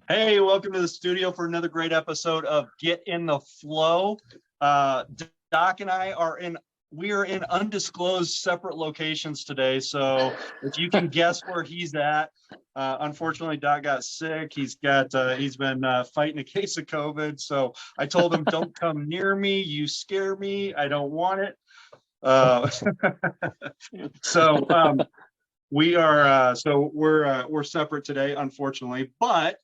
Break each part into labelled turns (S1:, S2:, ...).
S1: Hey, welcome to the studio for another great episode of Get in the Flow. Doc and I we are in undisclosed separate locations today. So if you can guess where he's at, unfortunately, Doc got sick. He's been fighting a case of COVID. So I told him, don't come near me. You scare me. I don't want it. Uh, so we're separate today, unfortunately, but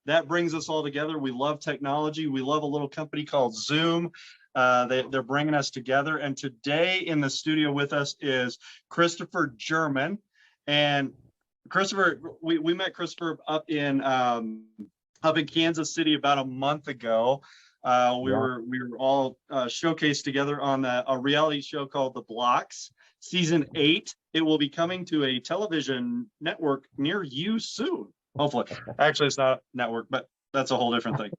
S1: that brings us all together. We love technology. We love a little company called Zoom. They're bringing us together. And today in the studio with us is Christopher Geman. And Christopher, we met Christopher up in Kansas City about a month ago. We were all showcased together on a reality show called The Blocks, season 8. It will be coming to a television network near you soon. Hopefully, actually, it's not a network, but that's a whole different thing.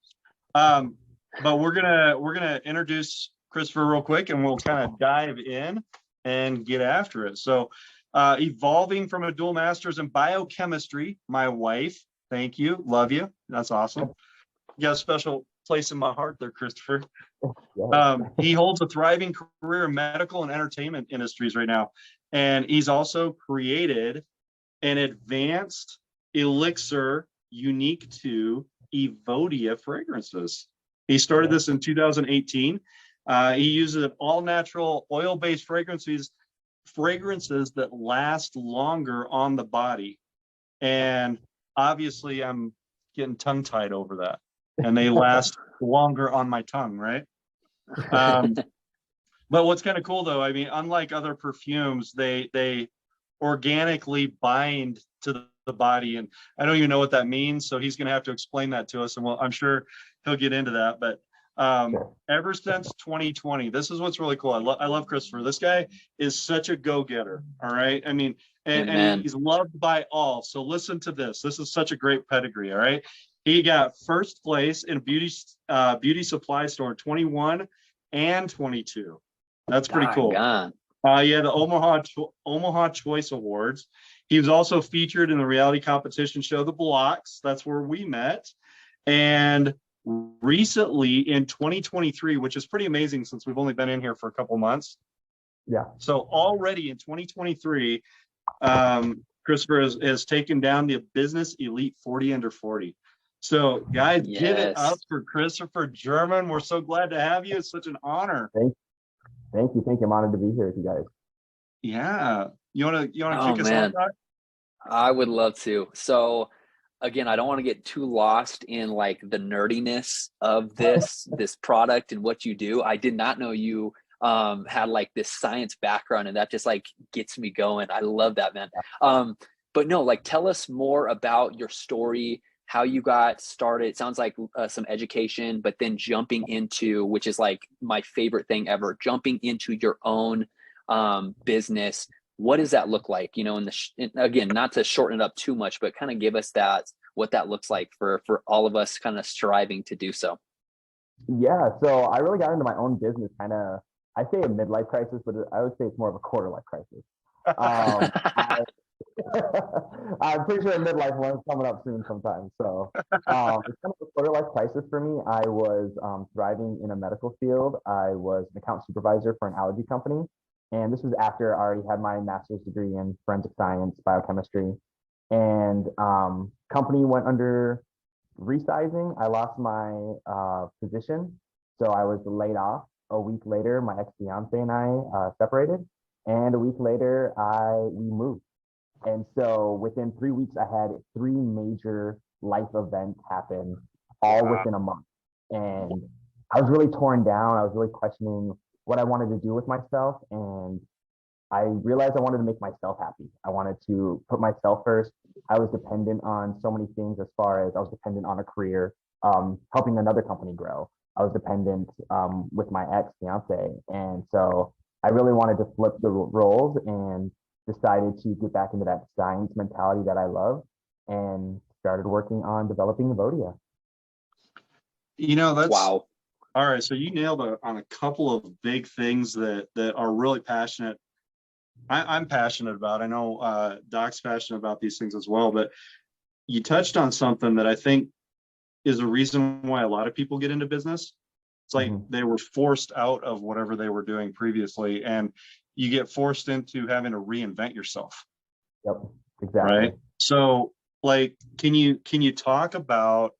S1: But we're gonna introduce Christopher real quick, and we'll kind of dive in and get after it. So, evolving from a dual master's in biochemistry, my wife. Thank you, love you. That's awesome. You got a special place in my heart there, Christopher. He holds a thriving career in medical and entertainment industries right now, and he's also created an advanced elixir unique to Evodia fragrances. He started this in 2018. He uses all natural oil-based fragrances that last longer on the body. And obviously I'm getting tongue-tied over that. And they last longer on my tongue, right? But what's kind of cool though, I mean, unlike other perfumes, they organically bind to the body, and I don't even know what that means, so he's going to have to explain that to us, and I'm sure he'll get into that. But ever since 2020, this is what's really cool. I love Christopher. This guy is such a go-getter. All right, I mean, and he's loved by all. So listen to this. This is such a great pedigree. All right, he got first place in a beauty supply store in 21 and 22. That's pretty cool. Yeah, the Omaha Choice Awards. He was also featured in the reality competition show The Blocks. That's where we met. And recently in 2023, which is pretty amazing since we've only been in here for a couple months.
S2: Yeah.
S1: So already in 2023, Christopher has taken down the Business Elite 40 under 40. So guys, give it up for Christopher Geman. We're so glad to have you. It's such an honor.
S2: Thank you. I'm honored to be here with you guys.
S1: Yeah. You wanna kick us off, Doc?
S3: I would love to. So again, I don't want to get too lost in like the nerdiness of this product and what you do. I did not know you had like this science background, and that just like gets me going. I love that, man. But no, like tell us more about your story, how you got started. It sounds like some education, but then jumping into, which is like my favorite thing ever, jumping into your own business. What does that look like? You know, again, not to shorten it up too much, but kind of give us what that looks like for all of us kind of striving to do so.
S2: Yeah, so I really got into my own business kind of, I say a midlife crisis, but I would say it's more of a quarter life crisis. I'm pretty sure a midlife one's coming up soon sometime. So it's kind of a quarter life crisis for me. I was thriving in a medical field. I was an account supervisor for an allergy company. And this was after I already had my master's degree in forensic science, biochemistry. And company went under resizing. I lost my position. So I was laid off. A week later, my ex-fiance and I separated. And a week later, we moved. And so within 3 weeks, I had 3 major life events happen all within a month. And I was really torn down. I was really questioning what I wanted to do with myself. And I realized I wanted to make myself happy. I wanted to put myself first. I was dependent on so many things, as far as I was dependent on a career, helping another company grow. I was dependent with my ex-fiance. And so I really wanted to flip the roles and decided to get back into that science mentality that I love, and started working on developing Evodia.
S1: You know, that's
S3: wow.
S1: All right, so you nailed on a couple of big things that are really passionate. I'm passionate about. I know Doc's passionate about these things as well, but you touched on something that I think is a reason why a lot of people get into business. It's like they were forced out of whatever they were doing previously, and you get forced into having to reinvent yourself.
S2: Yep, exactly.
S1: Right. So like, can you talk about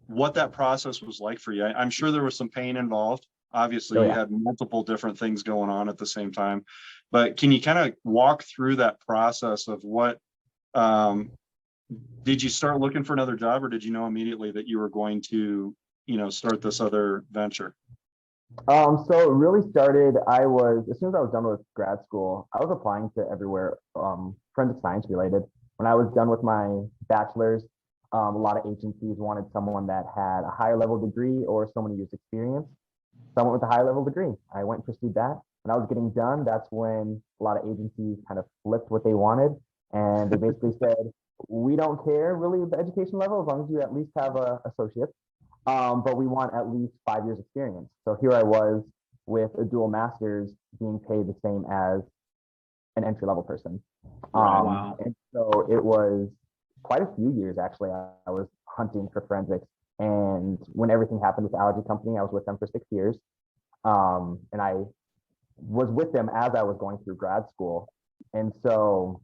S1: what that process was like for you? I'm sure there was some pain involved. Obviously, you had multiple different things going on at the same time, but can you kind of walk through that process of what, did you start looking for another job, or did you know immediately that you were going to, start this other venture?
S2: So it really started, as soon as I was done with grad school, I was applying to everywhere, forensic science related. When I was done with my bachelor's, a lot of agencies wanted someone that had a higher level degree or so many years experience. So I went with a high level degree. I went and pursued that. When I was getting done, that's when a lot of agencies kind of flipped what they wanted. And they basically said, we don't care really the education level as long as you at least have a associate. But we want at least 5 years experience. So here I was with a dual master's being paid the same as an entry level person.
S3: Wow.
S2: And so it was quite a few years actually. I was hunting for forensics. And when everything happened with the allergy company, I was with them for 6 years. And I was with them as I was going through grad school. And so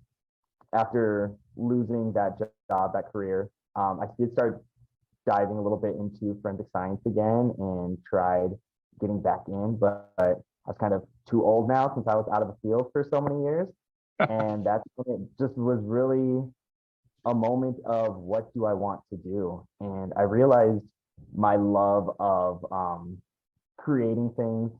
S2: after losing that job, that career, I did start diving a little bit into forensic science again and tried getting back in, but I was kind of too old now since I was out of the field for so many years. And that's when it just was really a moment of what do I want to do? And I realized my love of creating things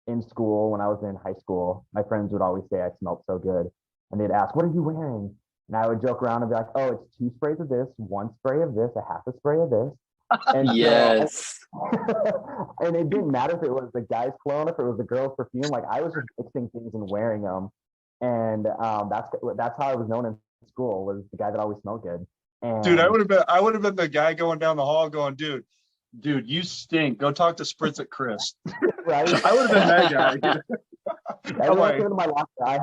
S2: in school. When I was in high school, my friends would always say I smelled so good. And they'd ask, what are you wearing? And I would joke around and be like, oh, it's 2 sprays of this, 1 spray of this, a half a spray of this. And
S3: yes.
S2: And it didn't matter if it was the guy's cologne, if it was the girl's perfume. Like I was just mixing things and wearing them. And that's how I was known in school, was the guy that always smelled good. And
S1: Dude, I would have been the guy going down the hall going, dude, you stink. Go talk to Spritz at Chris.
S2: Right?
S1: I would have been that guy.
S2: Everyone came to my locker. I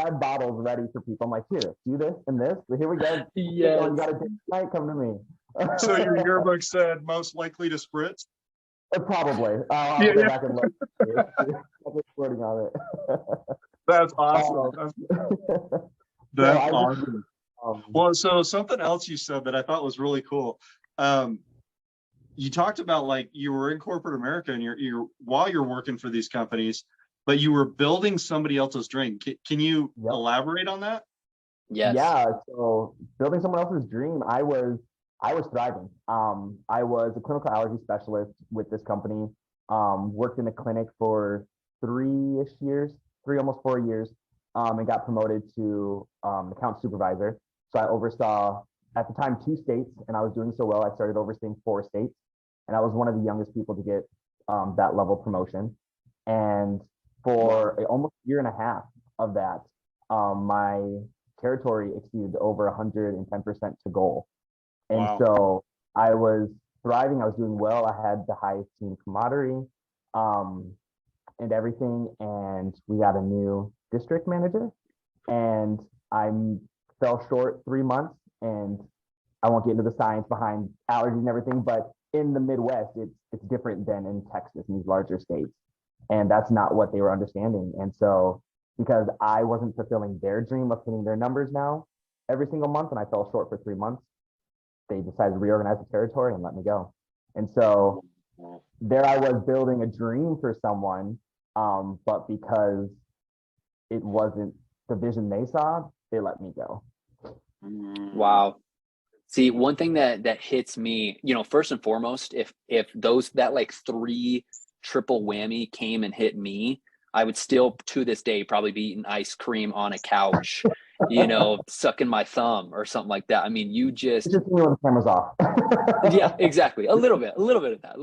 S2: had bottles ready for people. I'm like, here, do this and this. Here we go.
S3: Yes.
S2: You got a date tonight? Come to me.
S1: So your yearbook said most likely to Spritz?
S2: Probably. I'll go back and look. I'm just quoting on it.
S1: That's awesome. That's awesome. Well, so something else you said that I thought was really cool. You talked about like you were in corporate America and you're while you're working for these companies, but you were building somebody else's dream. Can you elaborate on that?
S3: Yes.
S2: Yeah. So building someone else's dream, I was thriving. I was a clinical allergy specialist with this company. Worked in a clinic for 3-ish years, almost 4 years, and got promoted to account supervisor. So I oversaw at the time 2 states, and I was doing so well, I started overseeing 4 states, and I was one of the youngest people to get that level promotion. And for almost a year and a half of that, my territory exceeded over 110% to goal. And so I was thriving. I was doing well. I had the highest team camaraderie and everything. And we got a new district manager, and I fell short 3 months. And I won't get into the science behind allergies and everything, but in the Midwest, it's different than in Texas and these larger states. And that's not what they were understanding. And so because I wasn't fulfilling their dream of hitting their numbers now every single month, and I fell short for 3 months, they decided to reorganize the territory and let me go. And so there I was building a dream for someone, but because it wasn't the vision they saw, they let me go.
S3: Wow. See, one thing that hits me, first and foremost, if that like 3 triple whammy came and hit me, I would still to this day probably be eating ice cream on a couch, sucking my thumb or something like that. I mean, you just
S2: when the camera's off.
S3: Yeah, exactly. A little bit of that,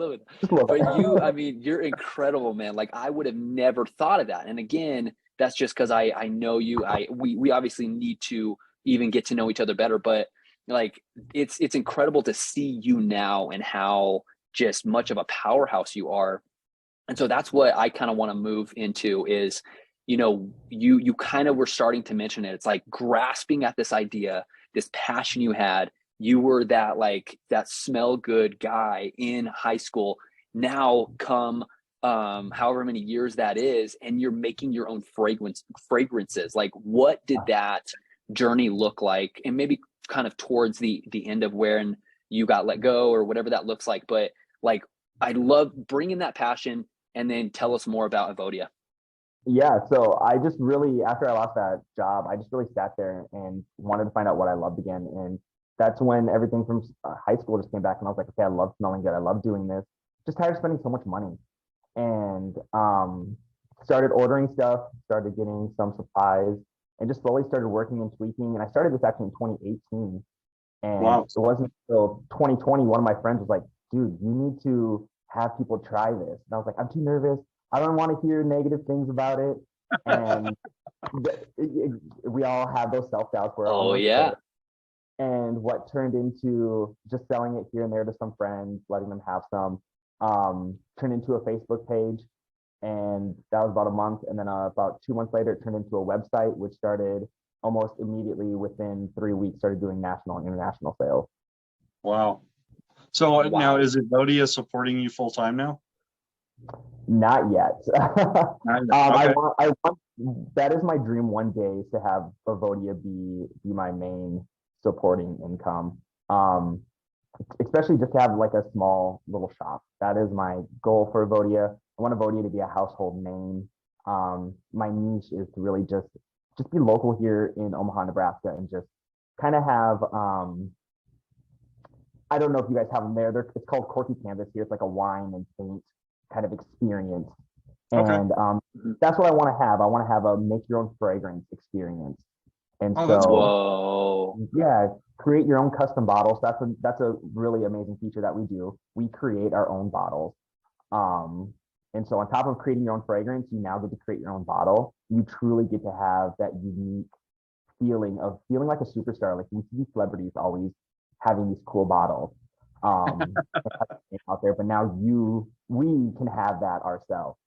S3: but you, I mean, you're incredible, man. Like I would have never thought of that. And again, that's just because I know you. We obviously need to even get to know each other better, but like it's incredible to see you now and how just much of a powerhouse you are. And so that's what I kind of want to move into is, you kind of were starting to mention it. It's like grasping at this idea, this passion you had, you were that like that smell good guy in high school. Now come however many years that is, and you're making your own fragrances. Like, what did that journey look like? And maybe kind of towards the end of when you got let go or whatever that looks like. But like, I love bringing that passion, and then tell us more about Evodia.
S2: Yeah, so I just really, after I lost that job, I just really sat there and wanted to find out what I loved again. And that's when everything from high school just came back, and I was like, okay, I love smelling good. I love doing this. Just tired of spending so much money. And started ordering stuff, started getting some supplies, and just slowly started working and tweaking. And I started this actually in 2018. And
S1: Wow.
S2: it wasn't until 2020, one of my friends was like, dude, you need to have people try this. And I was like, I'm too nervous. I don't want to hear negative things about it. And we all have those self-doubts. We're
S3: Oh
S2: almost
S3: yeah.
S2: there. And what turned into just selling it here and there to some friends, letting them have some, turned into a Facebook page. And that was about a month. And then about 2 months later, it turned into a website, which started almost immediately within 3 weeks, started doing national and international sales.
S1: Wow. So now
S3: Wow.
S1: is Evodia supporting you full time now?
S2: Not yet.
S1: Okay.
S2: I want, that is my dream one day, is to have Evodia be my main supporting income. Especially just to have like a small little shop. That is my goal for Evodia. I want Evodia to be a household name. My niche is to really just be local here in Omaha, Nebraska, and just kind of have I don't know if you guys have them there. It's called Corky Canvas here. It's like a wine and paint kind of experience.
S1: Okay.
S2: And that's what I want to have. I want to have a make your own fragrance experience. And
S1: Oh, that's
S2: so,
S3: Whoa.
S2: yeah, create your own custom bottles. That's a really amazing feature that we do. We create our own bottles. And so on top of creating your own fragrance, you now get to create your own bottle. You truly get to have that unique feeling of feeling like a superstar. Like, you see celebrities always having these cool bottles out there, but now we can have that ourselves.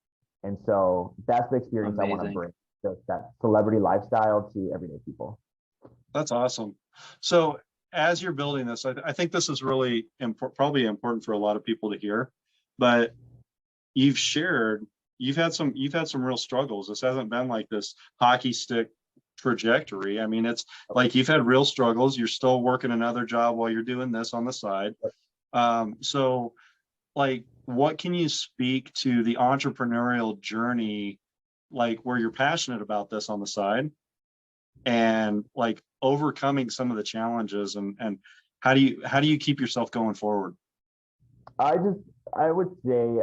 S2: And so that's the experience I want to
S3: Amazing.
S2: bring, just that celebrity lifestyle to everyday people.
S1: That's awesome. So as you're building this, I think this is really probably important for a lot of people to hear, but you've had some real struggles. This hasn't been like this hockey stick trajectory. I mean, it's like you've had real struggles. You're still working another job while you're doing this on the side. So like, what can you speak to the entrepreneurial journey, like where you're passionate about this on the side, and like overcoming some of the challenges, and how do you keep yourself going forward?
S2: I would say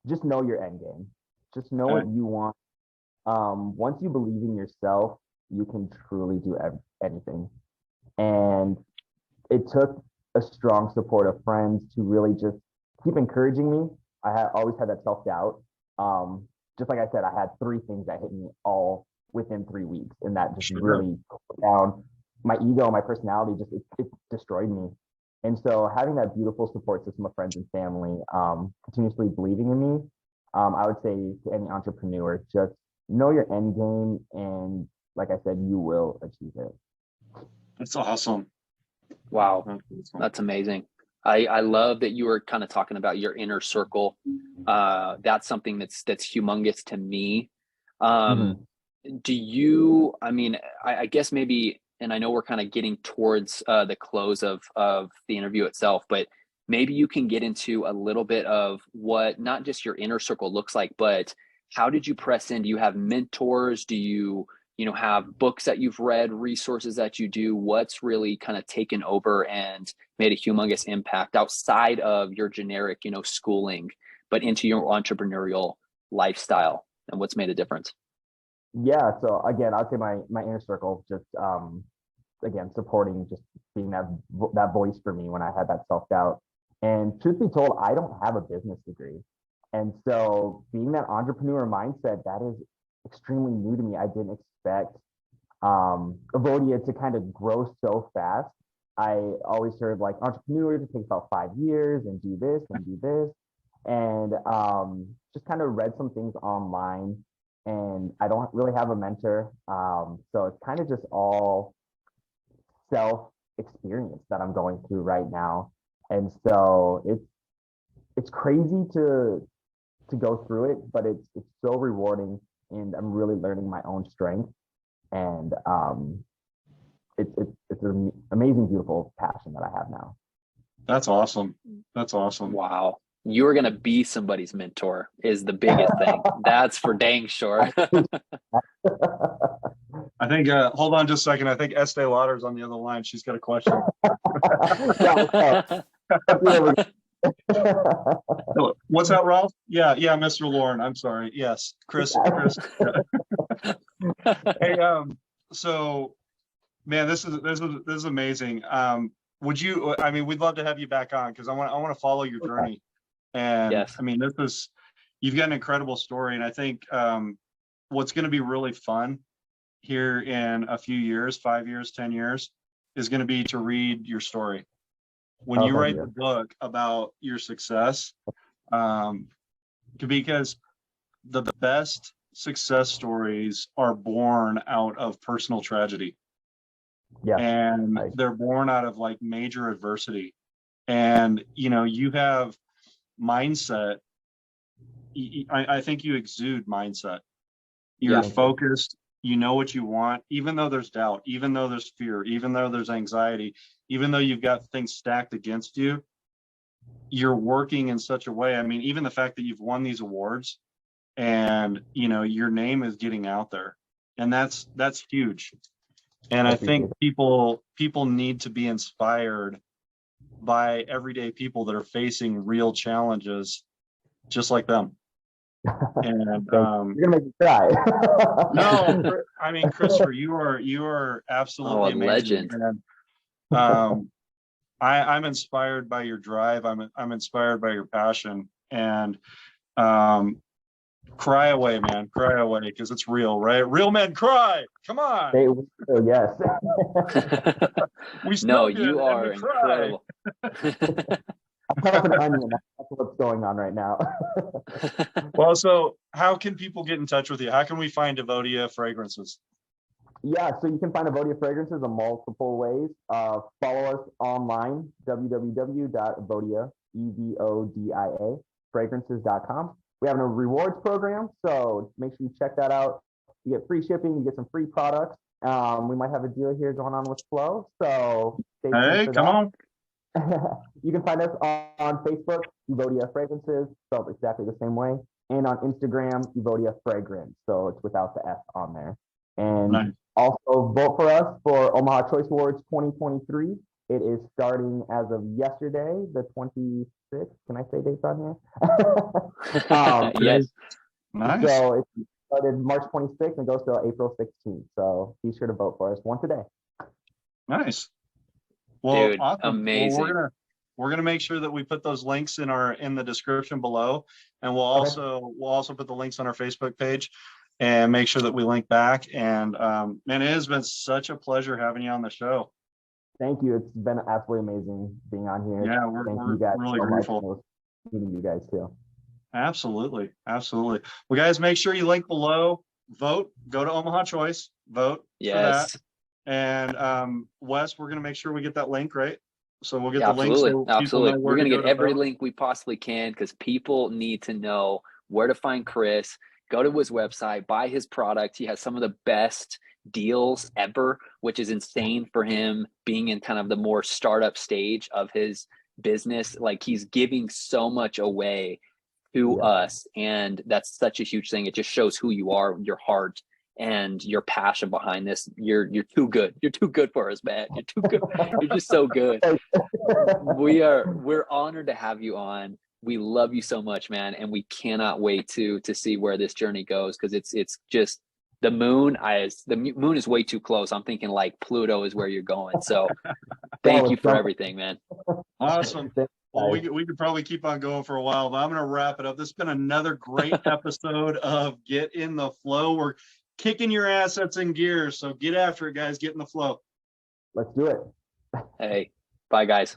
S2: just know your end game. Just know what you want. Once you believe in yourself, you can truly do anything. And it took a strong support of friends to really just keep encouraging me. I always had that self-doubt. Just like I said, I had 3 things that hit me all within 3 weeks, and that just really put down my ego, my personality. Just it destroyed me. And so having that beautiful support system of friends and family, continuously believing in me, I would say to any entrepreneur, just know your end game, and like I said, you will achieve it.
S1: That's awesome.
S3: Wow. That's amazing. I love that you were kind of talking about your inner circle. That's something that's humongous to me. Do you, I mean, I guess maybe, and I know we're kind of getting towards the close of the interview itself, but maybe you can get into a little bit of what not just your inner circle looks like, but how did you press in? Do you have mentors? Do you have books that you've read, resources that you do? What's really kind of taken over and made a humongous impact outside of your generic, schooling, but into your entrepreneurial lifestyle, and what's made a difference?
S2: Yeah. So again, I'd say my inner circle, just again, supporting, just being that voice for me when I had that self-doubt. And truth be told, I don't have a business degree. And so being that entrepreneur mindset, that is extremely new to me. I didn't expect Evodia to kind of grow so fast. I always heard like entrepreneurs, it takes about 5 years and do this and do this. And just kind of read some things online, and I don't really have a mentor. So it's kind of just all self experience that I'm going through right now. And so it's crazy to go through it, but it's so rewarding, and I'm really learning my own strength. And it's an amazing, beautiful passion that I have now.
S1: That's awesome. That's awesome.
S3: Wow. You're going to be somebody's mentor is the biggest thing. That's for dang sure.
S1: I think, hold on just a second. I think Estee Lauder's on the other line. She's got a question. What's that, Ralph? Yeah, Mr. Lauren. I'm sorry. Yes, Chris. Hey, so man, this is amazing. Would you? I mean, we'd love to have you back on because I want to follow your journey. And
S3: yes.
S1: I mean, you've got an incredible story, and I think what's going to be really fun here in a few years, 5 years, 10 years, is going to be to read your story. When you write the book about your success, because the best success stories are born out of personal tragedy. Yeah. And they're born out of like major adversity. And, you know, you have mindset. I think you exude mindset. You're focused. You know what you want, even though there's doubt, even though there's fear, even though there's anxiety, even though you've got things stacked against you, you're working in such a way. I mean, even the fact that you've won these awards and, you know, your name is getting out there, and that's huge. And I think people need to be inspired by everyday people that are facing real challenges just like them. And
S2: you're gonna make me cry.
S1: No, I mean, Christopher, you are absolutely amazing.
S3: Legend.
S1: And I'm inspired by your drive. I'm inspired by your passion. And cry away, man, cry away, because it's real, right? Real men cry. Come on.
S2: Yes.
S3: No, you are incredible.
S2: I'm kind of an onion. That's what's going on right now.
S1: Well, so how can people get in touch with you? How can we find Evodia fragrances?
S2: Yeah, so you can find Evodia fragrances in multiple ways. Follow us online, www.evodia, EVODIA, fragrances.com. We have a rewards program, so make sure you check that out. You get free shipping, you get some free products. We might have a deal here going on with Flow, so stay tuned for that.
S1: Come on.
S2: You can find us on Facebook, Evodia Fragrances, spelled exactly the same way, and on Instagram, Evodia Fragrance, so it's without the F on there. And also vote for us for Omaha Choice Awards 2023. It is starting as of yesterday, the 26th. Can I say dates on here?
S3: Yes.
S1: Nice.
S2: So it started March 26th and goes till April 16th. So be sure to vote for us. One today.
S1: Nice. Well,
S3: dude,
S1: awesome.
S3: amazing.
S1: Well, we're gonna make sure that we put those links in the description below, and we'll also put the links on our Facebook page, and make sure that we link back. And man, it has been such a pleasure having you on the show.
S2: Thank you. It's been absolutely amazing being on here.
S1: Yeah, we're
S2: you guys
S1: really grateful.
S2: Meeting you guys too.
S1: Absolutely. Well, guys, make sure you link below. Vote. Go to Omaha Choice. Vote for that. And Wes, we're gonna make sure we get that link, right? So we'll get the link. So
S3: absolutely. We're gonna get every link we possibly can, because people need to know where to find Chris. Go to his website, buy his product. He has some of the best deals ever, which is insane for him being in kind of the more startup stage of his business. Like, he's giving so much away to us, and that's such a huge thing. It just shows who you are, your heart and your passion behind this. You're too good. You're too good for us, man. You're too good. You're just so good. We're honored to have you on. We love you so much, man, and we cannot wait to see where this journey goes, because it's just the moon. The moon is way too close. I'm thinking like Pluto is where you're going. So thank you for everything, man.
S1: Awesome. Well, we could probably keep on going for a while, but I'm going to wrap it up. This has been another great episode of Get in the Flow. We're kicking your assets in gear, so get after it, guys. Get in the flow.
S2: Let's do it.
S3: Hey, bye, guys.